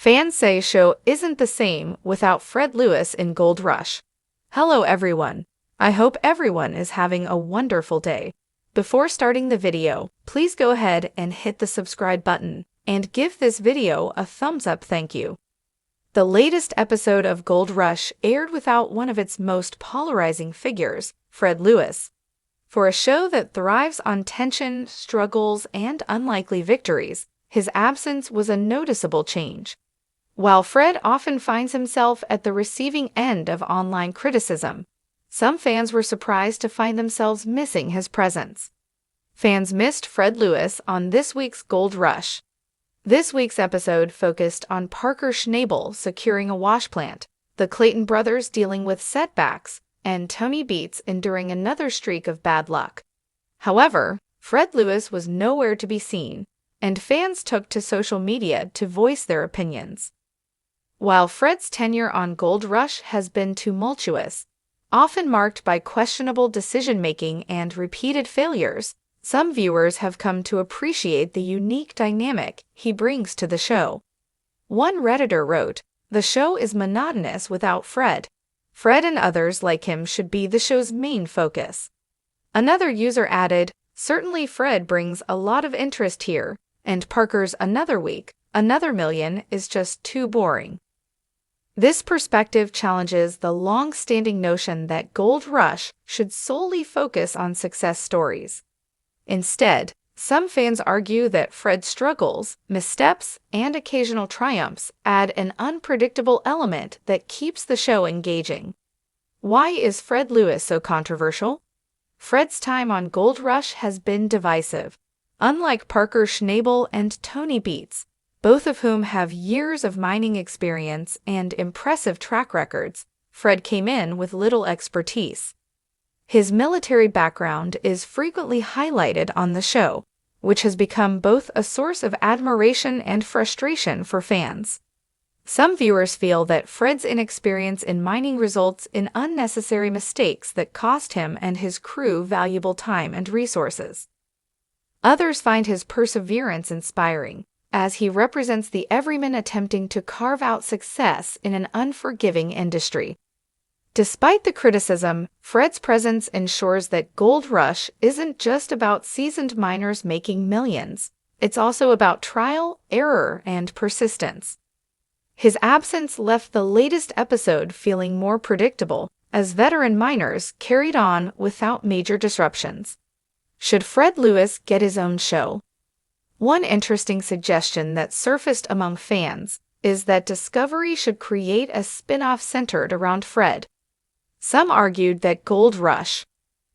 Fans say show isn't the same without Fred Lewis in Gold Rush. Hello everyone. I hope everyone is having a wonderful day. Before starting the video, please go ahead and hit the subscribe button and give this video a thumbs up, thank you. The latest episode of Gold Rush aired without one of its most polarizing figures, Fred Lewis. For a show that thrives on tension, struggles, and unlikely victories, his absence was a noticeable change. While Fred often finds himself at the receiving end of online criticism, some fans were surprised to find themselves missing his presence. Fans missed Fred Lewis on this week's Gold Rush. This week's episode focused on Parker Schnabel securing a wash plant, the Clayton brothers dealing with setbacks, and Tony Beats enduring another streak of bad luck. However, Fred Lewis was nowhere to be seen, and fans took to social media to voice their opinions. While Fred's tenure on Gold Rush has been tumultuous, often marked by questionable decision-making and repeated failures, some viewers have come to appreciate the unique dynamic he brings to the show. One Redditor wrote, "The show is monotonous without Fred. Fred and others like him should be the show's main focus." Another user added, "Certainly Fred brings a lot of interest here, and Parker's another week, another million is just too boring." This perspective challenges the long-standing notion that Gold Rush should solely focus on success stories. Instead, some fans argue that Fred's struggles, missteps, and occasional triumphs add an unpredictable element that keeps the show engaging. Why is Fred Lewis so controversial? Fred's time on Gold Rush has been divisive. Unlike Parker Schnabel and Tony Beats, both of whom have years of mining experience and impressive track records, Fred came in with little expertise. His military background is frequently highlighted on the show, which has become both a source of admiration and frustration for fans. Some viewers feel that Fred's inexperience in mining results in unnecessary mistakes that cost him and his crew valuable time and resources. Others find his perseverance inspiring, as he represents the everyman attempting to carve out success in an unforgiving industry. Despite the criticism, Fred's presence ensures that Gold Rush isn't just about seasoned miners making millions. It's also about trial, error, and persistence. His absence left the latest episode feeling more predictable, as veteran miners carried on without major disruptions. Should Fred Lewis get his own show? One interesting suggestion that surfaced among fans is that Discovery should create a spin-off centered around Fred. Some argued that Gold Rush,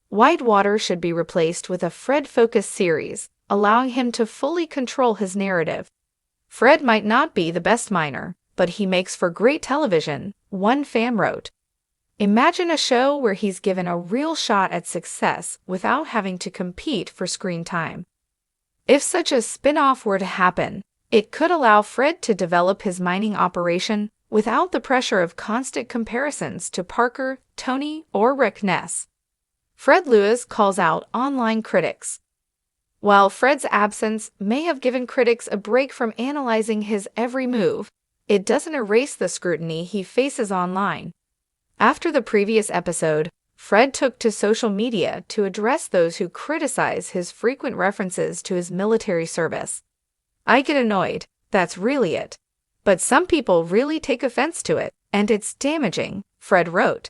Whitewater should be replaced with a Fred-focused series, allowing him to fully control his narrative. Fred might not be the best miner, but he makes for great television, one fan wrote. Imagine a show where he's given a real shot at success without having to compete for screen time. If such a spin-off were to happen, it could allow Fred to develop his mining operation without the pressure of constant comparisons to Parker, Tony, or Rick Ness. Fred Lewis calls out online critics. While Fred's absence may have given critics a break from analyzing his every move, it doesn't erase the scrutiny he faces online. After the previous episode, Fred took to social media to address those who criticize his frequent references to his military service. "I get annoyed, that's really it. But some people really take offense to it, and it's damaging," Fred wrote.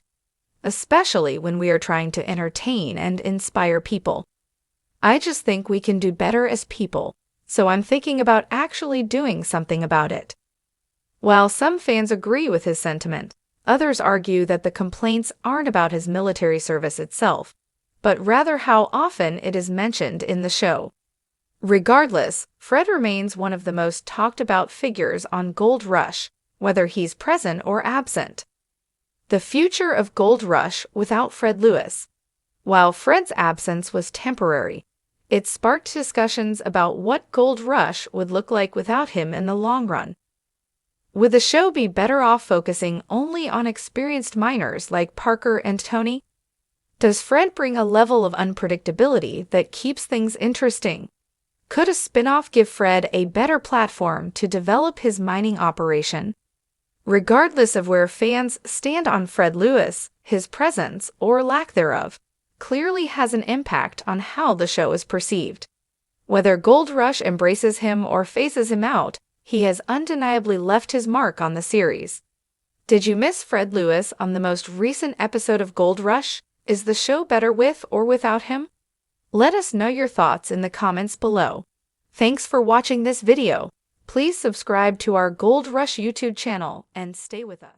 "Especially when we are trying to entertain and inspire people. I just think we can do better as people, so I'm thinking about actually doing something about it." While some fans agree with his sentiment, others argue that the complaints aren't about his military service itself, but rather how often it is mentioned in the show. Regardless, Fred remains one of the most talked-about figures on Gold Rush, whether he's present or absent. The future of Gold Rush without Fred Lewis. While Fred's absence was temporary, it sparked discussions about what Gold Rush would look like without him in the long run. Would the show be better off focusing only on experienced miners like Parker and Tony? Does Fred bring a level of unpredictability that keeps things interesting? Could a spin-off give Fred a better platform to develop his mining operation? Regardless of where fans stand on Fred Lewis, his presence, or lack thereof, clearly has an impact on how the show is perceived. Whether Gold Rush embraces him or phases him out, he has undeniably left his mark on the series. Did you miss Fred Lewis on the most recent episode of Gold Rush? Is the show better with or without him? Let us know your thoughts in the comments below. Thanks for watching this video. Please subscribe to our Gold Rush YouTube channel and stay with us.